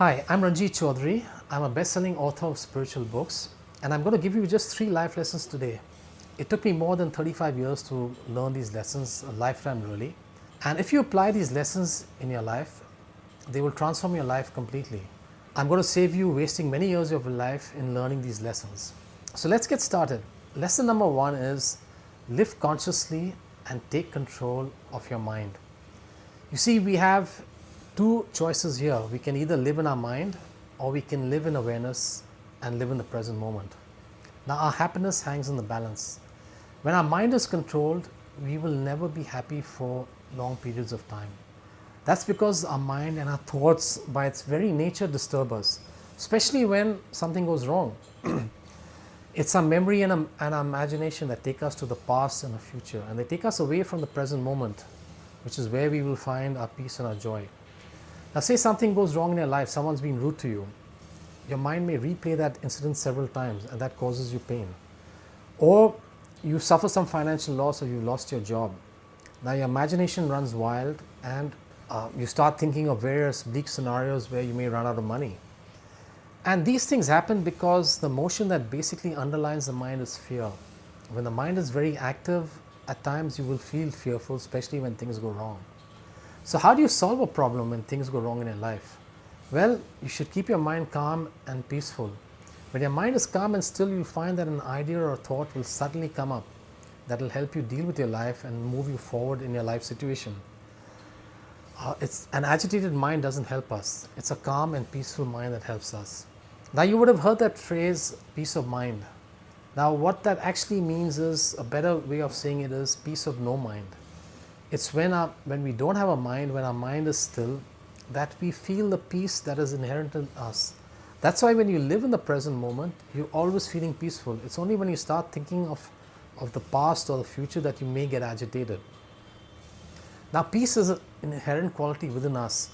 Hi, I'm Ranjit Chaudhary. I'm a best-selling author of spiritual books, and I'm going to give you just 3 life lessons today. It took me more than 35 years to learn these lessons, a lifetime really. And if you apply these lessons in your life, they will transform your life completely. I'm going to save you wasting many years of your life in learning these lessons. So let's get started. Lesson number 1 is live consciously and take control of your mind. You see, we have two choices here. We can either live in our mind or we can live in awareness and live in the present moment. Now, our happiness hangs in the balance. When our mind is controlled, we will never be happy for long periods of time. That's because our mind and our thoughts, by its very nature, disturb us, especially when something goes wrong. It's our memory and our imagination that take us to the past and the future, and they take us away from the present moment, which is where we will find our peace and our joy. Now, say something goes wrong in your life, someone's been rude to you. Your mind may replay that incident several times, and that causes you pain. Or you suffer some financial loss, or you lost your job. Now, your imagination runs wild, and you start thinking of various bleak scenarios where you may run out of money. And these things happen because the emotion that basically underlines the mind is fear. When the mind is very active, at times you will feel fearful, especially when things go wrong. So, how do you solve a problem when things go wrong in your life? Well, you should keep your mind calm and peaceful. When your mind is calm and still, you'll find that an idea or thought will suddenly come up that will help you deal with your life and move you forward in your life situation. It's an agitated mind doesn't help us. It's a calm and peaceful mind that helps us. Now, you would have heard that phrase, peace of mind. Now, what that actually means is, a better way of saying it is peace of no mind. It's when we don't have a mind, when our mind is still, that we feel the peace that is inherent in us. That's why when you live in the present moment, you're always feeling peaceful. It's only when you start thinking of the past or the future that you may get agitated. Now, peace is an inherent quality within us.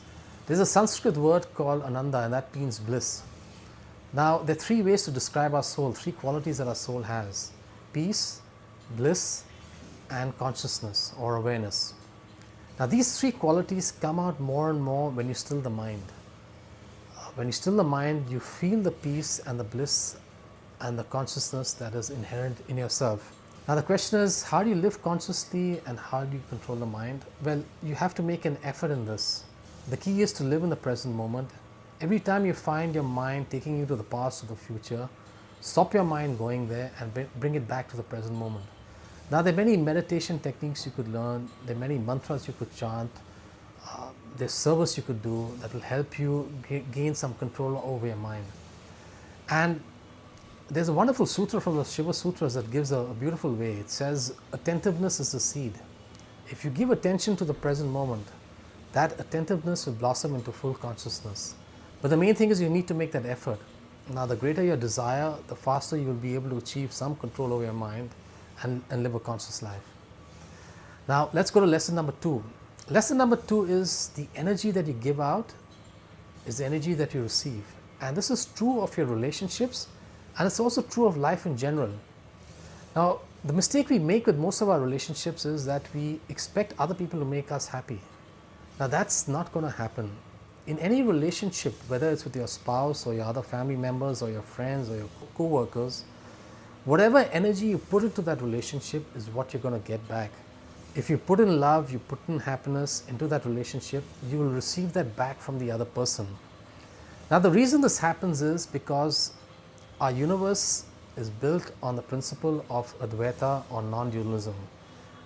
There's a Sanskrit word called ananda, and that means bliss. Now, there are 3 ways to describe our soul, 3 qualities that our soul has: peace, bliss, and consciousness or awareness. Now, these 3 qualities come out more and more when you still the mind. When you still the mind, you feel the peace and the bliss and the consciousness that is inherent in yourself. Now, the question is, how do you live consciously and how do you control the mind? Well, you have to make an effort in this. The key is to live in the present moment. Every time you find your mind taking you to the past or the future, stop your mind going there and bring it back to the present moment. Now, there are many meditation techniques you could learn, there are many mantras you could chant, there's service you could do that will help you gain some control over your mind. And there's a wonderful sutra from the Shiva Sutras that gives a beautiful way. It says, attentiveness is the seed. If you give attention to the present moment, that attentiveness will blossom into full consciousness. But the main thing is you need to make that effort. Now, the greater your desire, the faster you will be able to achieve some control over your mind and live a conscious life. Now, let's go to lesson number 2. Lesson number 2 is the energy that you give out is the energy that you receive. And this is true of your relationships, and it's also true of life in general. Now, the mistake we make with most of our relationships is that we expect other people to make us happy. Now, that's not going to happen. In any relationship, whether it's with your spouse or your other family members or your friends or your co-workers, whatever energy you put into that relationship is what you're going to get back. If you put in love, you put in happiness into that relationship, you will receive that back from the other person. Now, the reason this happens is because our universe is built on the principle of Advaita or non-dualism.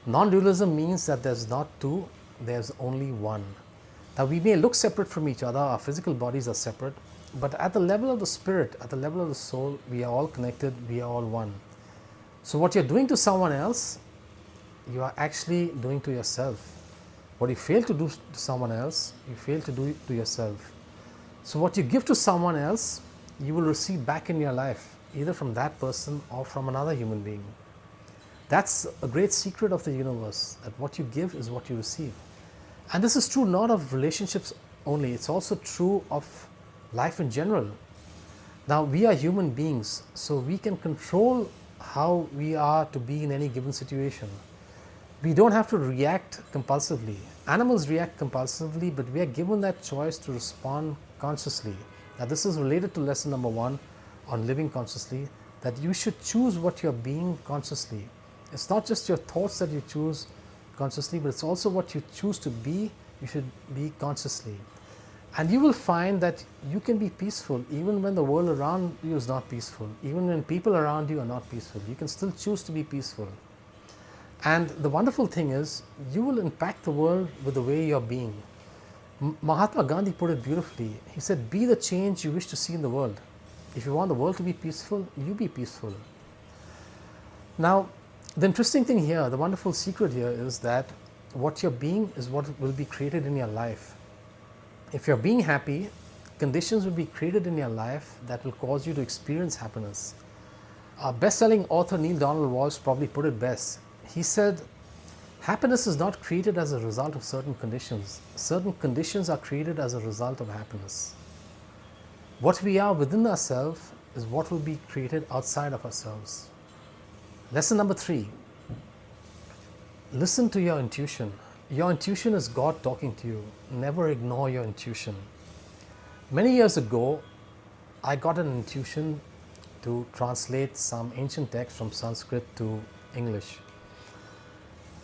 Non-dualism means that there's not two, there's only one. Now, we may look separate from each other, our physical bodies are separate, but at the level of the spirit, at the level of the soul, we are all connected, we are all one. So what you're doing to someone else, you are actually doing to yourself. What you fail to do to someone else, you fail to do to yourself. So what you give to someone else, you will receive back in your life, either from that person or from another human being. That's a great secret of the universe, that what you give is what you receive. And this is true not of relationships only, it's also true of life in general. Now, we are human beings, so we can control how we are to be in any given situation. We don't have to react compulsively. Animals react compulsively, but we are given that choice to respond consciously. Now, this is related to lesson number 1 on living consciously, that you should choose what you're being consciously. It's not just your thoughts that you choose consciously, but it's also what you choose to be, you should be consciously. And you will find that you can be peaceful even when the world around you is not peaceful, even when people around you are not peaceful. You can still choose to be peaceful. And the wonderful thing is, you will impact the world with the way you're being. Mahatma Gandhi put it beautifully. He said, be the change you wish to see in the world. If you want the world to be peaceful, you be peaceful. Now, the interesting thing here, the wonderful secret here is that what you're being is what will be created in your life. If you're being happy, conditions will be created in your life that will cause you to experience happiness. Our best-selling author Neil Donald Walsh probably put it best. He said, happiness is not created as a result of certain conditions. Certain conditions are created as a result of happiness. What we are within ourselves is what will be created outside of ourselves. Lesson number 3. Listen to your intuition. Your intuition is God talking to you. Never ignore your intuition. Many years ago, I got an intuition to translate some ancient text from Sanskrit to English.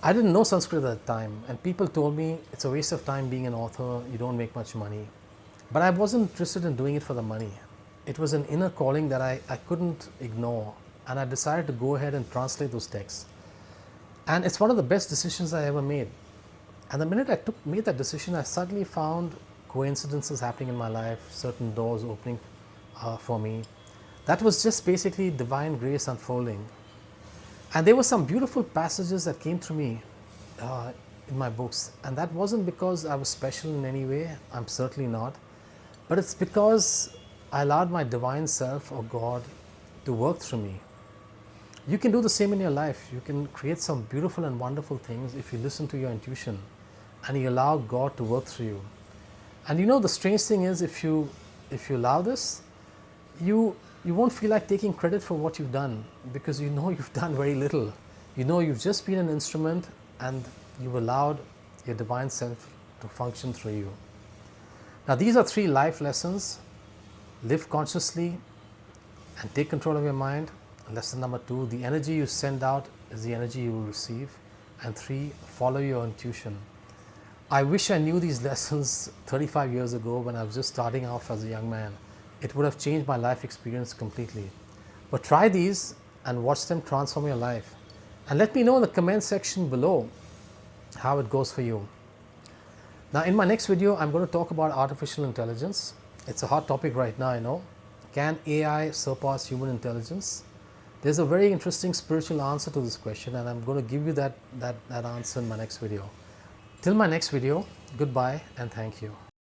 I didn't know Sanskrit at the time, and people told me it's a waste of time being an author, you don't make much money. But I wasn't interested in doing it for the money. It was an inner calling that I couldn't ignore, and I decided to go ahead and translate those texts. And it's one of the best decisions I ever made. And the minute I made that decision, I suddenly found coincidences happening in my life, certain doors opening for me. That was just basically divine grace unfolding. And there were some beautiful passages that came through me in my books. And that wasn't because I was special in any way. I'm certainly not. But it's because I allowed my divine self or God to work through me. You can do the same in your life. You can create some beautiful and wonderful things if you listen to your intuition and you allow God to work through you. And you know, the strange thing is, if you allow this, you won't feel like taking credit for what you've done, because you know you've done very little. You know you've just been an instrument and you've allowed your divine self to function through you. Now, these are 3 life lessons. Live consciously and take control of your mind. Lesson number 2, the energy you send out is the energy you will receive. And 3, follow your intuition. I wish I knew these lessons 35 years ago when I was just starting off as a young man. It would have changed my life experience completely. But try these and watch them transform your life. And let me know in the comment section below how it goes for you. Now, in my next video, I'm going to talk about artificial intelligence. It's a hot topic right now, I know. Can AI surpass human intelligence? There's a very interesting spiritual answer to this question, and I'm going to give you that answer in my next video. Till my next video, goodbye and thank you.